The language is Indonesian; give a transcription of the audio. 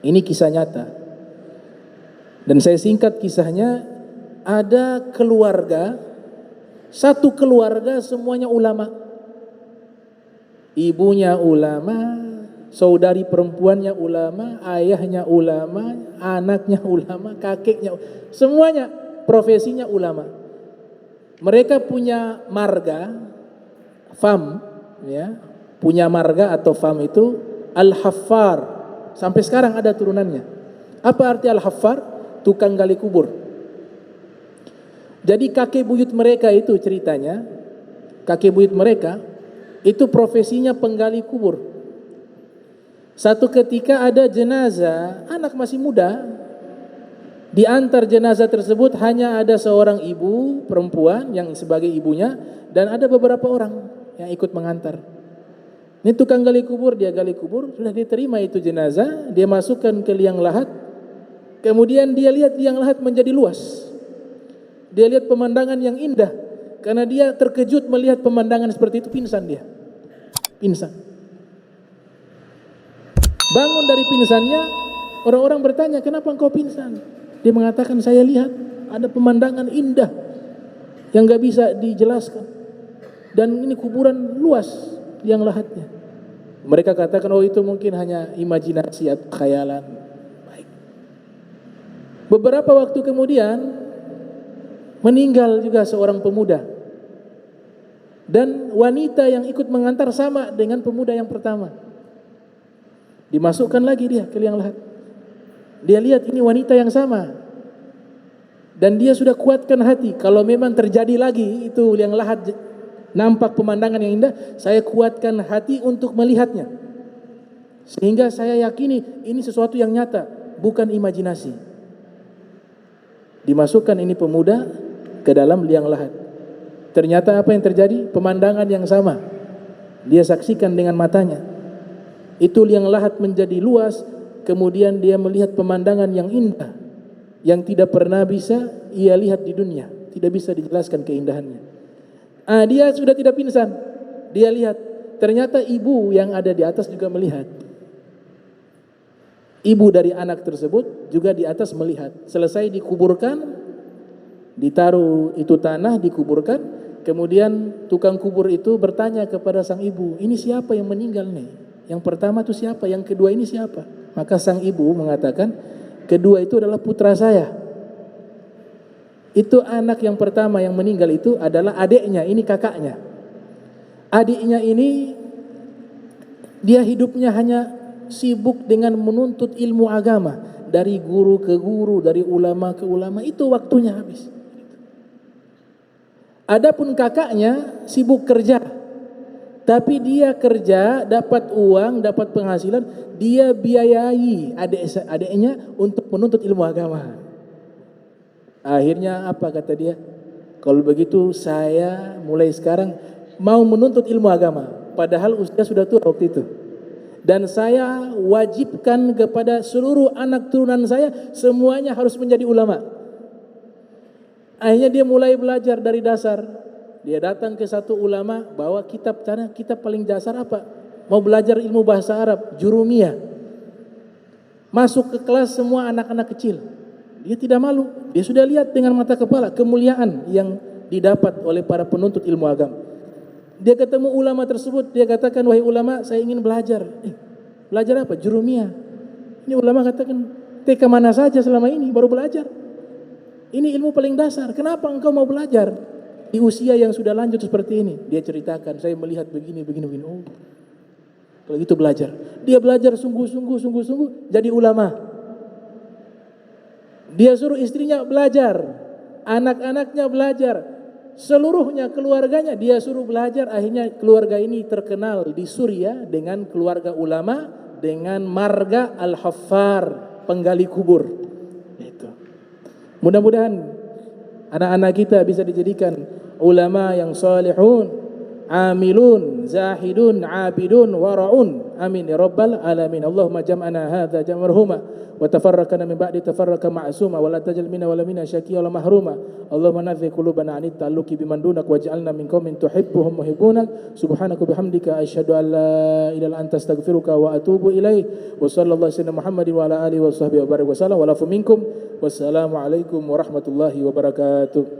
Ini kisah nyata. Dan saya singkat kisahnya, ada keluarga, satu keluarga semuanya ulama. Ibunya ulama, saudari perempuannya ulama, ayahnya ulama, anaknya ulama, kakeknya, semuanya profesinya ulama. Mereka punya marga, fam, ya, punya marga atau fam itu Al-Haffar. Sampai sekarang ada turunannya. Apa arti Al-Haffar? Tukang gali kubur. Jadi kakek buyut mereka itu ceritanya, kakek buyut mereka itu profesinya penggali kubur. Satu ketika ada jenazah, anak masih muda, di antar jenazah tersebut hanya ada seorang ibu perempuan yang sebagai ibunya dan ada beberapa orang yang ikut mengantar. Ini tukang gali kubur, dia gali kubur, sudah diterima itu jenazah, dia masukkan ke liang lahat. Kemudian dia lihat liang lahat menjadi luas. Dia lihat pemandangan yang indah. Karena dia terkejut melihat pemandangan seperti itu, pingsan dia. Pingsan. Bangun dari pingsannya, orang-orang bertanya, kenapa engkau pingsan? Dia mengatakan, saya lihat ada pemandangan indah yang gak bisa dijelaskan. Dan ini kuburan luas liang lahatnya. Mereka katakan, oh itu mungkin hanya imajinasi atau khayalan. Beberapa waktu kemudian meninggal juga seorang pemuda. Dan wanita yang ikut mengantar sama dengan pemuda yang pertama. Dimasukkan lagi dia ke liang lahat. Dia lihat ini wanita yang sama. Dan dia sudah kuatkan hati, kalau memang terjadi lagi itu liang lahat nampak pemandangan yang indah, saya kuatkan hati untuk melihatnya. Sehingga saya yakini ini sesuatu yang nyata, bukan imajinasi. Dimasukkan ini pemuda ke dalam liang lahat. Ternyata apa yang terjadi? Pemandangan yang sama. Dia saksikan dengan matanya. Itu liang lahat menjadi luas, kemudian dia melihat pemandangan yang indah yang tidak pernah bisa ia lihat di dunia, tidak bisa dijelaskan keindahannya. Dia sudah tidak pingsan. Dia lihat, ternyata ibu yang ada di atas juga melihat. Ibu dari anak tersebut juga di atas melihat. Selesai dikuburkan, ditaruh itu tanah, dikuburkan. Kemudian tukang kubur itu bertanya kepada sang ibu, ini siapa yang meninggal nih? Yang pertama itu siapa? Yang kedua ini siapa? Maka sang ibu mengatakan, kedua itu adalah putra saya. Itu anak yang pertama yang meninggal itu adalah adiknya, ini kakaknya. Adiknya ini dia hidupnya hanya sibuk dengan menuntut ilmu agama, dari guru ke guru, dari ulama ke ulama, itu waktunya habis. Adapun kakaknya sibuk kerja, tapi dia kerja dapat uang, dapat penghasilan, dia biayai adiknya untuk menuntut ilmu agama. Akhirnya apa kata dia? Kalau begitu saya mulai sekarang mau menuntut ilmu agama, padahal usia sudah tua waktu itu. Dan saya wajibkan kepada seluruh anak turunan saya semuanya harus menjadi ulama. Akhirnya dia mulai belajar dari dasar. Dia datang ke satu ulama, bawa kitab, cara kitab paling dasar apa? Mau belajar ilmu bahasa Arab, Jurumiyah. Masuk ke kelas semua anak-anak kecil. Dia tidak malu. Dia sudah lihat dengan mata kepala kemuliaan yang didapat oleh para penuntut ilmu agama. Dia ketemu ulama tersebut, dia katakan, wahai ulama, saya ingin belajar. Belajar apa? Jurumiyah. Ini ulama katakan, TK mana saja selama ini baru belajar. Ini ilmu paling dasar. Kenapa engkau mau belajar di usia yang sudah lanjut seperti ini? Dia ceritakan, saya melihat begini. Oh, kalau gitu belajar. Dia belajar sungguh-sungguh jadi ulama. Dia suruh istrinya belajar, anak-anaknya belajar, seluruhnya keluarganya dia suruh belajar. Akhirnya keluarga ini terkenal di Suriah dengan keluarga ulama, dengan marga Al-Haffar, penggali kubur. Itu. Mudah-mudahan anak-anak kita bisa dijadikan ulama yang salihun, amilun, zahidun, abidun, wara'un. amin ya rabbal alamin. Allahumma jam'ana hadza jam'an marhuma wa tafarraqana min ba'di tafarraqa ma'suma wa la tajal minna wa la minna syaqiya wa la mahruma. Allahumma nadhi qulubana anit ta'alluqi biman dunak waj'alna min qaumin tuhibbuhum muhibbunak. Subhanaka bihamdika asyhadu an la ilaha illa anta astaghfiruka wa atubu ilaik. Wa sallallahu alaihi Muhammadin wa ala alihi wa sahbihi wa barik wa sallam wa lafu minkum. Wassalamu alaikum warahmatullahi wabarakatuh.